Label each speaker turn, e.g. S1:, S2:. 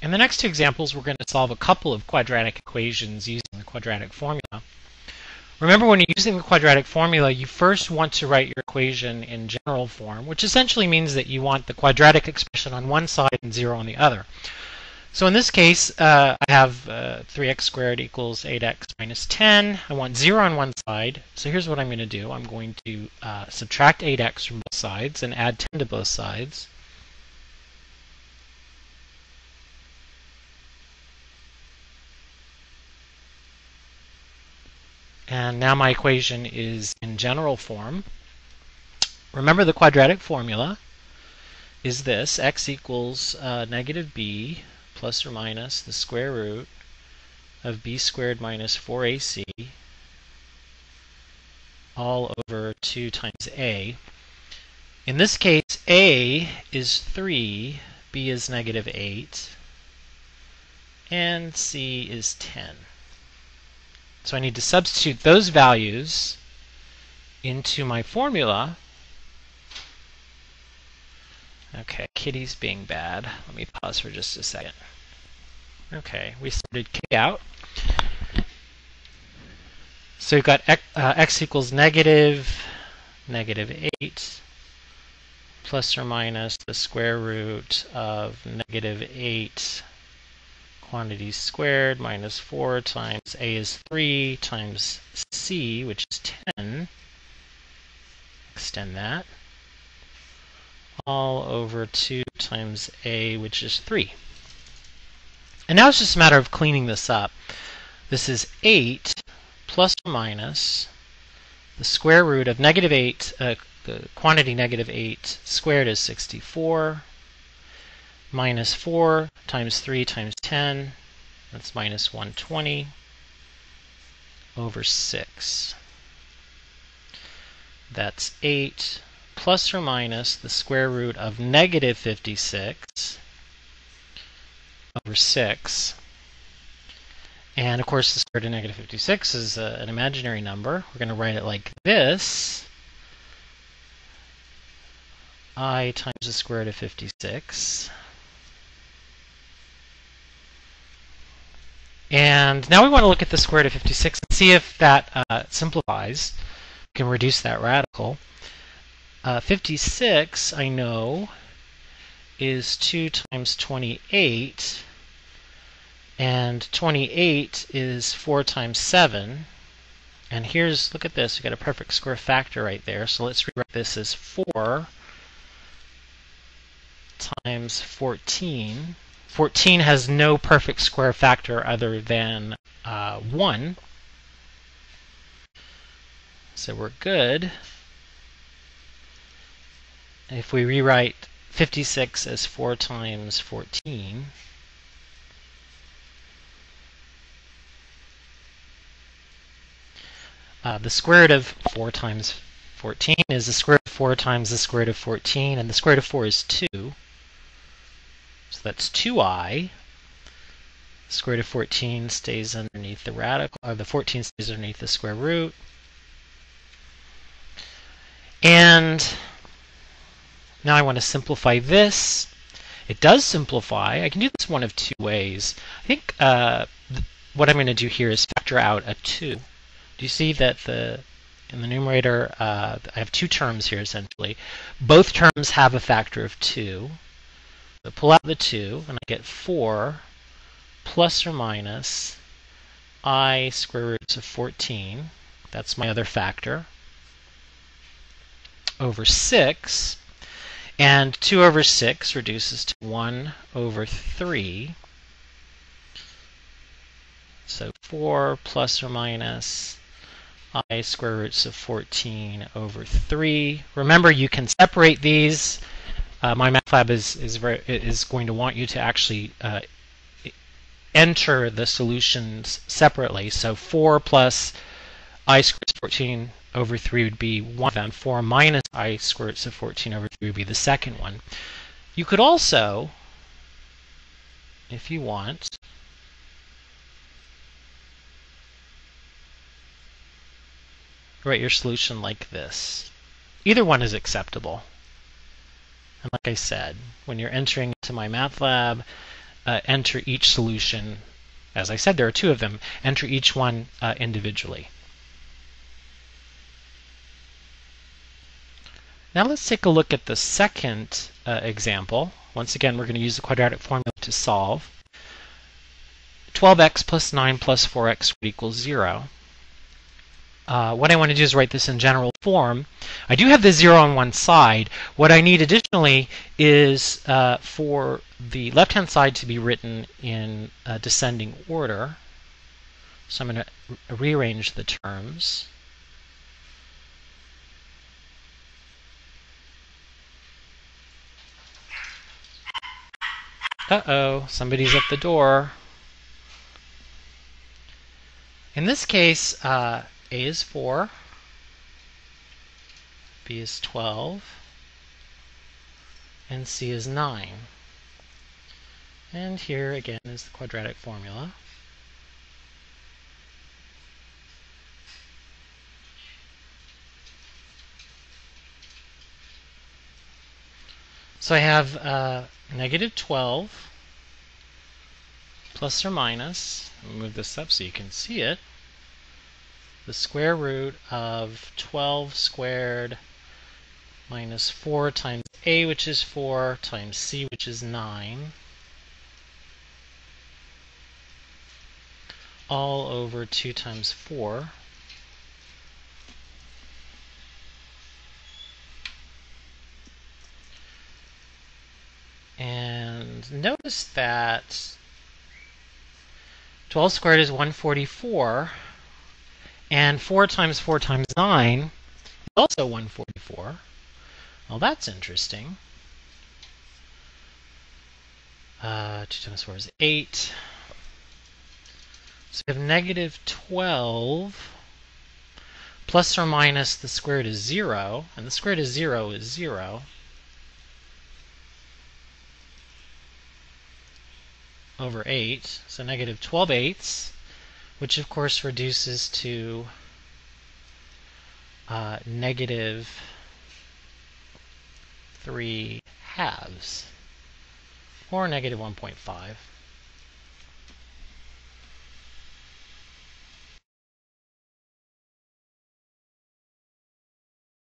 S1: In the next two examples, we're going to solve a couple of quadratic equations using the quadratic formula. Remember, when you're using the quadratic formula, you first want to write your equation in general form, which essentially means that you want the quadratic expression on one side and 0 on the other. So in this case, I have 3x squared equals 8x minus 10. I want 0 on one side. So here's what I'm going to do. I'm going to subtract 8x from both sides and add 10 to both sides. And now my equation is in general form. Remember, the quadratic formula is this: x equals negative b plus or minus the square root of b squared minus 4ac all over 2 times a. In this case, a is 3, b is negative 8, and c is 10. So I need to substitute those values into my formula. Okay, Kitty's being bad. Let me pause for just a second. Okay, we sorted Kitty out. So we've got x equals negative 8 plus or minus the square root of negative 8 quantity squared minus 4 times a is 3 times c, which is 10. Extend that. All over 2 times a, which is 3. And now it's just a matter of cleaning this up. This is 8 plus or minus the square root of negative 8, the quantity negative 8 squared is 64, minus 4 times 3 times 10, that's minus 120, over 6. That's 8 plus or minus the square root of negative 56 over 6. And of course, the square root of negative 56 is an imaginary number. We're going to write it like this: I times the square root of 56. And now we want to look at the square root of 56 and see if that simplifies. We can reduce that radical. 56, I know, is 2 times 28, and 28 is 4 times 7. And here's, look at this, we've got a perfect square factor right there. So let's rewrite this as 4 times 14. 14 has no perfect square factor other than 1. So we're good. If we rewrite 56 as 4 times 14, the square root of 4 times 14 is the square root of 4 times the square root of 14, and the square root of 4 is 2. So that's 2i. The square root of 14 stays underneath the radical, or the 14 stays underneath the square root. And now I want to simplify this. It does simplify. I can do this one of two ways. I think what I'm going to do here is factor out a 2. Do you see that in the numerator, I have two terms here essentially. Both terms have a factor of 2. So pull out the 2, and I get 4 plus or minus I square roots of 14. That's my other factor. Over 6. And 2 over 6 reduces to 1 over 3. So 4 plus or minus I square roots of 14 over 3. Remember, you can separate these. MyMathLab is going to want you to actually enter the solutions separately. So 4 plus I square roots of 14 over 3 would be one of them. 4 minus I square roots of 14 over 3 would be the second one. You could also, if you want, write your solution like this. Either one is acceptable. And like I said, when you're entering into MyMathLab, enter each solution. As I said, there are two of them. Enter each one individually. Now let's take a look at the second example. Once again, we're going to use the quadratic formula to solve. 12x plus 9 plus 4x would equal 0. What I want to do is write this in general form. I do have the 0 on one side. What I need additionally is for the left-hand side to be written in descending order. So I'm going to rearrange the terms. Uh-oh, somebody's at the door. In this case, A is 4, B is 12, and C is 9. And here again is the quadratic formula. So I have negative 12 plus or minus, I'll move this up so you can see it, the square root of 12 squared minus 4 times A, which is 4, times C, which is 9, all over 2 times 4. And notice that 12 squared is 144, and 4 times 4 times 9 is also 144. Well, that's interesting. 2 times 4 is 8. So we have negative 12 plus or minus the square root is 0, and the square root of 0 is 0, over 8, so negative 12 eighths, which of course reduces to negative 3 halves, or negative 1.5.